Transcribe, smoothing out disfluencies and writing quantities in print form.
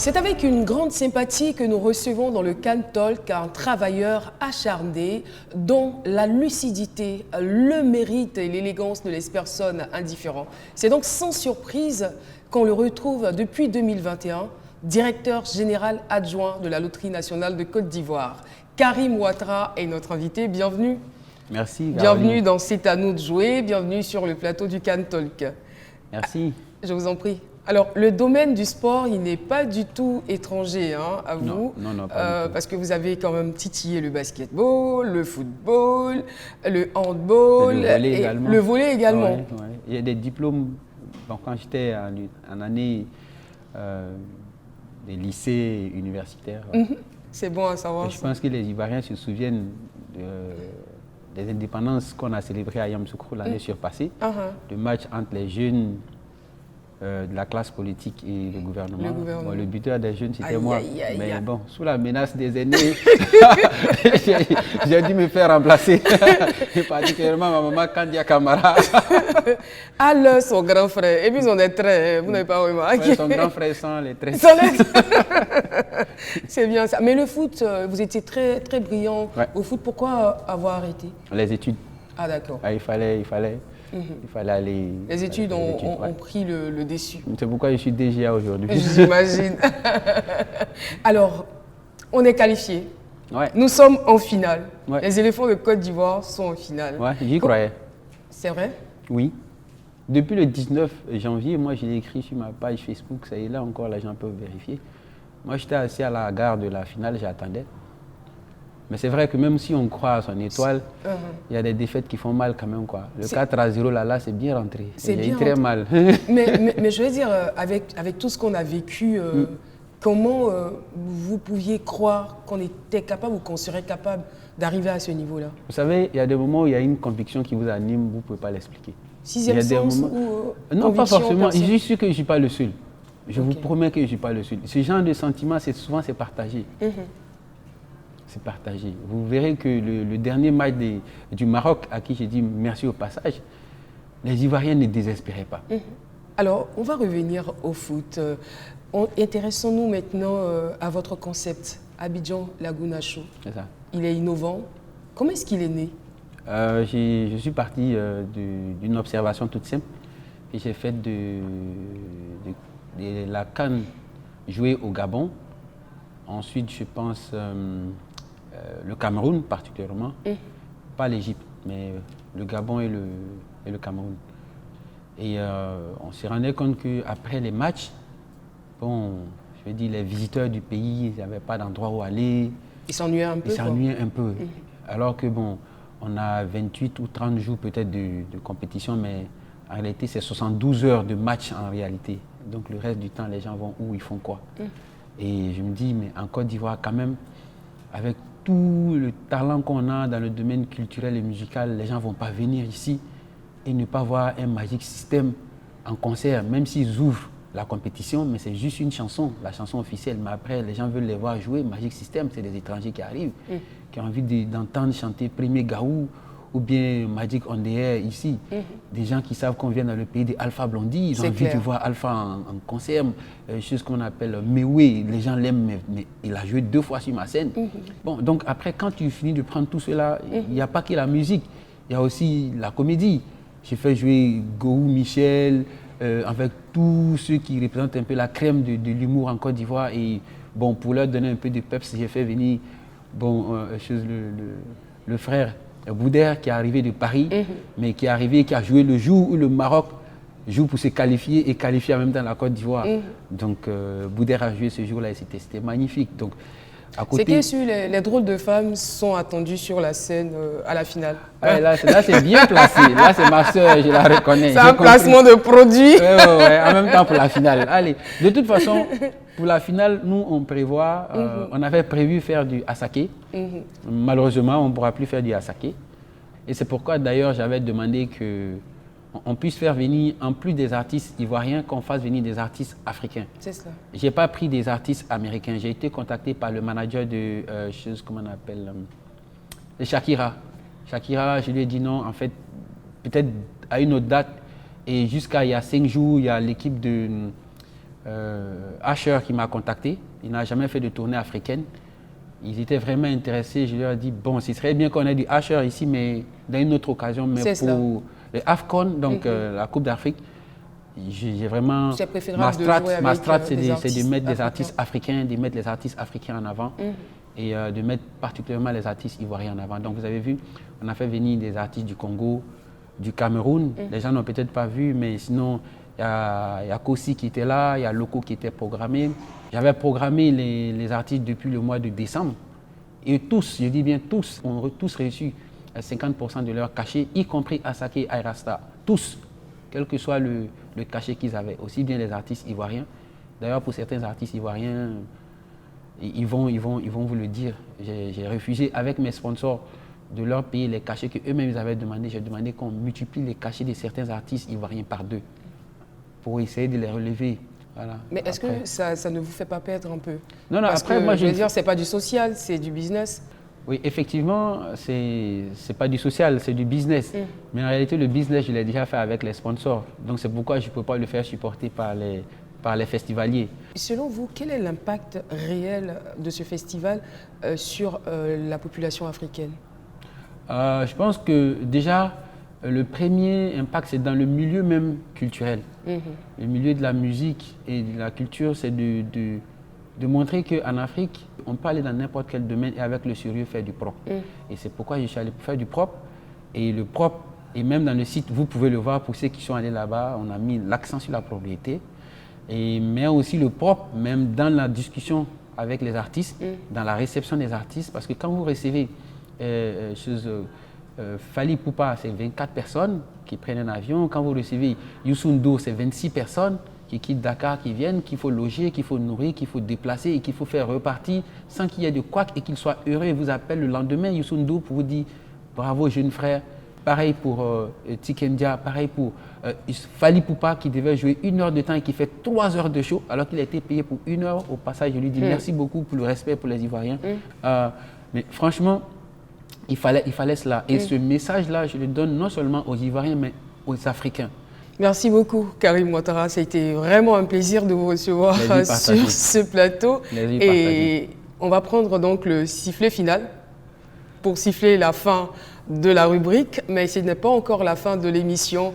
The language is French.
C'est avec une grande sympathie que nous recevons dans le Can Talk un travailleur acharné dont la lucidité, le mérite et l'élégance ne laissent personne indifférent. C'est donc sans surprise qu'on le retrouve depuis 2021, directeur général adjoint de la Loterie nationale de Côte d'Ivoire. Karim Ouattara est notre invité, bienvenue. Merci. Bienvenue dans C'est à nous de jouer, bienvenue sur le plateau du Can Talk. Merci. Je vous en prie. Alors, le domaine du sport, il n'est pas du tout étranger à vous. Non, pas du tout. Parce que vous avez quand même titillé le basketball, le football, le handball. Le volley également. Le volley également. Ouais. Il y a des diplômes, quand j'étais en année des lycées universitaires. C'est bon à savoir. Je pense que les Ivoiriens se souviennent des indépendances qu'on a célébrées à Yamoussoukro l'année surpassée. Le match entre les jeunes de la classe politique et le gouvernement. Bon, le buteur des jeunes, c'était moi. Mais bon, sous la menace des aînés, j'ai dû me faire remplacer. Et particulièrement ma maman Kandia Kamara. Alors, son grand frère. Et puis son trait, vous n'avez pas remarqué. Ouais, son grand frère sans les traits. C'est bien ça. Mais le foot, vous étiez très, très brillant au foot. Pourquoi avoir arrêté? Les études. Ah, d'accord. Il fallait aller. Les études ont pris le dessus. C'est pourquoi je suis DGA aujourd'hui. J'imagine. Alors, on est qualifié. Ouais. Nous sommes en finale. Ouais. Les éléphants de Côte d'Ivoire sont en finale. Ouais, j'y croyais. C'est vrai? Oui. Depuis le 19 janvier, moi je l'ai écrit sur ma page Facebook, ça y est là encore, les gens peuvent vérifier. Moi j'étais assis à la gare de la finale, j'attendais. Mais c'est vrai que même si on croit à son étoile, il y a des défaites qui font mal quand même, quoi. Le 4-0 là, c'est bien rentré. C'est bien très mal. mais je veux dire, avec tout ce qu'on a vécu, comment vous pouviez croire qu'on était capable ou qu'on serait capable d'arriver à ce niveau-là? Vous savez, il y a des moments où il y a une conviction qui vous anime, vous ne pouvez pas l'expliquer. Sixième sens ou non, pas forcément. Personne. Je suis sûr que je ne suis pas le seul. Je vous promets que je ne suis pas le seul. Ce genre de sentiment, souvent, c'est partagé. C'est partagé. Vous verrez que le dernier match du Maroc, à qui j'ai dit merci au passage, les Ivoiriens ne désespéraient pas. Alors, on va revenir au foot. Intéressons-nous maintenant à votre concept, Abidjan Laguna Show. C'est ça. Il est innovant. Comment est-ce qu'il est né? Je suis parti d'une observation toute simple que j'ai faite de la CAN jouée au Gabon. Ensuite, je pense le Cameroun particulièrement, pas l'Égypte, mais le Gabon et le Cameroun. Et on s'est rendu compte qu'après les matchs, bon, je veux dire, les visiteurs du pays, ils n'avaient pas d'endroit où aller. Ils s'ennuyaient un peu. Ils s'ennuyaient un peu. Alors que bon, on a 28 ou 30 jours peut-être de compétition, mais en réalité, c'est 72 heures de match en réalité. Donc le reste du temps, les gens vont où, ils font quoi. Et je me dis, mais en Côte d'Ivoire, quand même, avec tout le talent qu'on a dans le domaine culturel et musical, les gens ne vont pas venir ici et ne pas voir un Magic System en concert, même s'ils ouvrent la compétition, mais c'est juste une chanson, la chanson officielle. Mais après, les gens veulent les voir jouer. Magic System, c'est des étrangers qui arrivent, qui ont envie d'entendre chanter Premier Gaou ou bien Magic on the Air ici. Des gens qui savent qu'on vient dans le pays des Alpha Blondy, ils ont envie de voir Alpha en concert, chose qu'on appelle Mewé. Les gens l'aiment, mais il a joué 2 fois sur ma scène. Bon, donc après, quand tu finis de prendre tout cela, il n'y a pas que la musique, il y a aussi la comédie. J'ai fait jouer Gou Michel, avec tous ceux qui représentent un peu la crème de l'humour en Côte d'Ivoire. Et bon, pour leur donner un peu de peps, j'ai fait venir le frère Bouder qui est arrivé de Paris, mais qui est arrivé, qui a joué le jour où le Maroc joue pour se qualifier et qualifier en même temps la Côte d'Ivoire. Donc Bouder a joué ce jour-là et c'était magnifique. Donc, c'est que les drôles de femmes sont attendues sur la scène à la finale. Ouais, là c'est bien placé. Là, c'est ma soeur, je la reconnais. C'est un placement de produit. Ouais, en même temps pour la finale. Allez, de toute façon, pour la finale, nous, on prévoit, on avait prévu faire du Asaké. Malheureusement, on ne pourra plus faire du Asaké. Et c'est pourquoi, d'ailleurs, j'avais demandé qu'on puisse faire venir, en plus des artistes ivoiriens, qu'on fasse venir des artistes africains. C'est ça. Je n'ai pas pris des artistes américains. J'ai été contacté par le manager de comment on appelle, de Shakira. Shakira, je lui ai dit non, en fait, peut-être à une autre date. Et jusqu'à il y a 5 jours, il y a l'équipe Asher qui m'a contacté. Il n'a jamais fait de tournée africaine. Ils étaient vraiment intéressés. Je leur ai dit, bon, ce serait bien qu'on ait du Asher ici, mais dans une autre occasion. Mais pour le AFCON, donc la Coupe d'Afrique, j'ai vraiment... Ma strat, c'est de mettre des artistes africains, de mettre les artistes africains en avant et de mettre particulièrement les artistes ivoiriens en avant. Donc vous avez vu, on a fait venir des artistes du Congo, du Cameroun. Les gens n'ont peut-être pas vu, mais sinon, il y a Kossi qui était là, il y a Loco qui était programmé. J'avais programmé les artistes depuis le mois de décembre. Et tous, je dis bien tous, ont tous reçu 50% de leur cachet, y compris Asake et Ayrasta. Tous, quel que soit le cachet qu'ils avaient, aussi bien les artistes ivoiriens. D'ailleurs, pour certains artistes ivoiriens, ils vont vous le dire. J'ai refusé avec mes sponsors de leur payer les cachets qu'eux-mêmes ils avaient demandé. J'ai demandé qu'on multiplie les cachets de certains artistes ivoiriens par 2 pour essayer de les relever. Voilà. Mais est-ce que ça ne vous fait pas perdre un peu? Non, parce après, moi, je veux dire, c'est pas du social, c'est du business. Oui, effectivement, c'est pas du social, c'est du business. Mais en réalité, le business, je l'ai déjà fait avec les sponsors. Donc c'est pourquoi je ne peux pas le faire supporter par les festivaliers. Selon vous, quel est l'impact réel de ce festival sur la population africaine? Je pense que déjà, le premier impact, c'est dans le milieu même culturel. Le milieu de la musique et de la culture, c'est de montrer qu'en Afrique, on peut aller dans n'importe quel domaine et avec le sérieux faire du propre. Et c'est pourquoi je suis allé pour faire du propre. Et le propre, et même dans le site, vous pouvez le voir pour ceux qui sont allés là-bas, on a mis l'accent sur la propriété. Mais aussi le propre, même dans la discussion avec les artistes, dans la réception des artistes. Parce que quand vous recevez Fally Ipupa, c'est 24 personnes qui prennent un avion. Quand vous recevez Youssou N'Dour, c'est 26 personnes qui quittent Dakar, qui viennent, qu'il faut loger, qu'il faut nourrir, qu'il faut déplacer et qu'il faut faire repartir sans qu'il y ait de couac et qu'ils soient heureux. Ils vous appellent le lendemain, Youssou N'Dour, pour vous dire bravo jeune frère. Pareil pour Tikendia, pareil pour Fally Ipupa qui devait jouer 1 heure de temps et qui fait 3 heures de show alors qu'il a été payé pour 1 heure. Au passage, je lui dis merci beaucoup pour le respect pour les Ivoiriens. Mais franchement, il fallait cela. Et ce message-là, je le donne non seulement aux Ivoiriens, mais aux Africains. Merci beaucoup, Karim Ouattara. Ça a été vraiment un plaisir de vous recevoir sur ce plateau. Et on va prendre donc le sifflet final pour siffler la fin de la rubrique. Mais ce n'est pas encore la fin de l'émission.